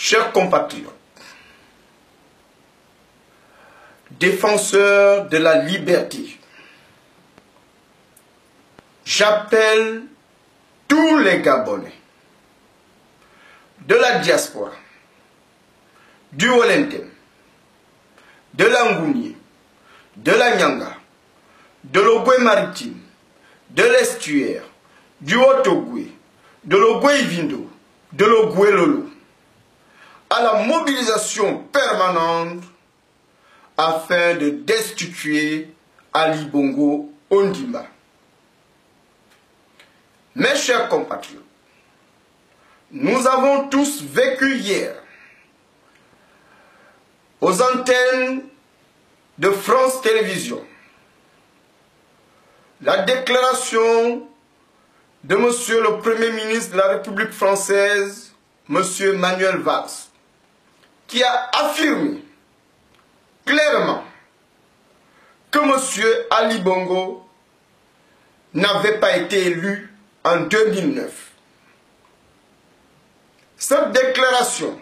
Chers compatriotes, défenseurs de la liberté, j'appelle tous les Gabonais de la diaspora, du Wellington, de l'Angounié, de la Nyanga, de l'Ogoué maritime, de l'estuaire, du Haut-Ogoué, de l'Ogoué Vindo, de l'Ogoué Lolo, à la mobilisation permanente afin de destituer Ali Bongo Ondimba. Mes chers compatriotes, nous avons tous vécu hier aux antennes de France Télévisions la déclaration de Monsieur le Premier ministre de la République française, Monsieur Manuel Valls, qui a affirmé clairement que Monsieur Ali Bongo n'avait pas été élu en 2009. Cette déclaration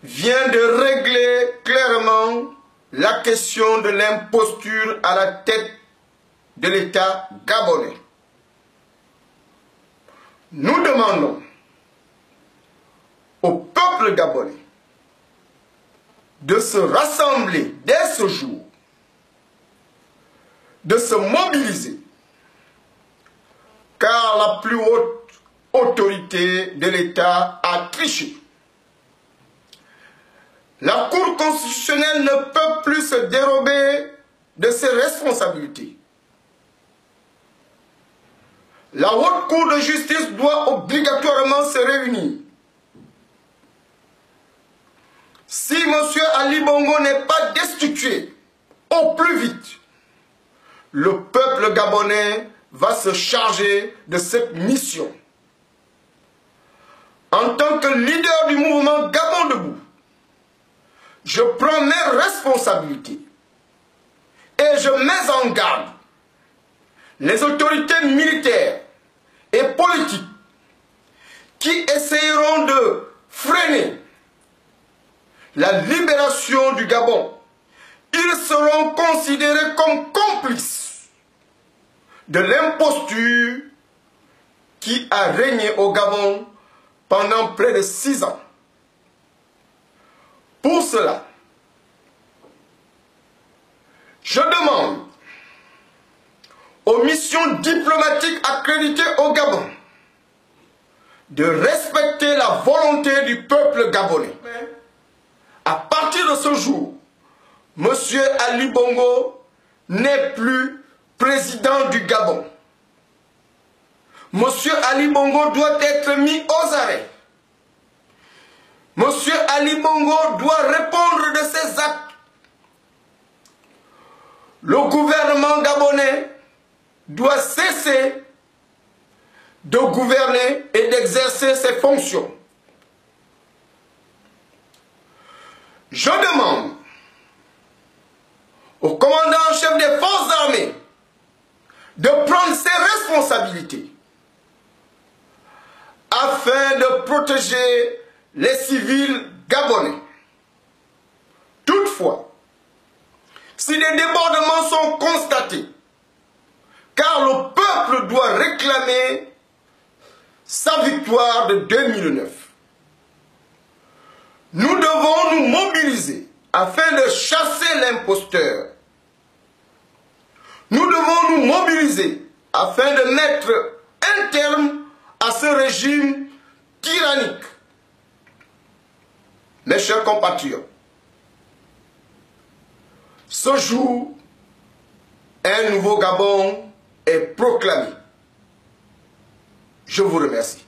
vient de régler clairement la question de l'imposture à la tête de l'État gabonais. Nous demandons au peuple gabonais de se rassembler dès ce jour, de se mobiliser, car la plus haute autorité de l'État a triché. La Cour constitutionnelle ne peut plus se dérober de ses responsabilités. La Haute Cour de justice doit obligatoirement se réunir. Si M. Ali Bongo n'est pas destitué au plus vite, le peuple gabonais va se charger de cette mission. En tant que leader du mouvement Gabon Debout, je prends mes responsabilités et je mets en garde les autorités militaires et politiques qui essayeront de freiner la libération du Gabon. Ils seront considérés comme complices de l'imposture qui a régné au Gabon pendant près de 6 ans. Pour cela, je demande aux missions diplomatiques accréditées au Gabon de respecter la volonté du peuple gabonais. À partir de ce jour, M. Ali Bongo n'est plus président du Gabon. M. Ali Bongo doit être mis aux arrêts. M. Ali Bongo doit répondre de ses actes. Le gouvernement gabonais doit cesser de gouverner et d'exercer ses fonctions. Je demande au commandant-en-chef des forces armées de prendre ses responsabilités afin de protéger les civils gabonais. Toutefois, si des débordements sont constatés, car le peuple doit réclamer sa victoire de 2009, nous devons nous mobiliser afin de chasser l'imposteur. Nous devons nous mobiliser afin de mettre un terme à ce régime tyrannique. Mes chers compatriotes, ce jour, un nouveau Gabon est proclamé. Je vous remercie.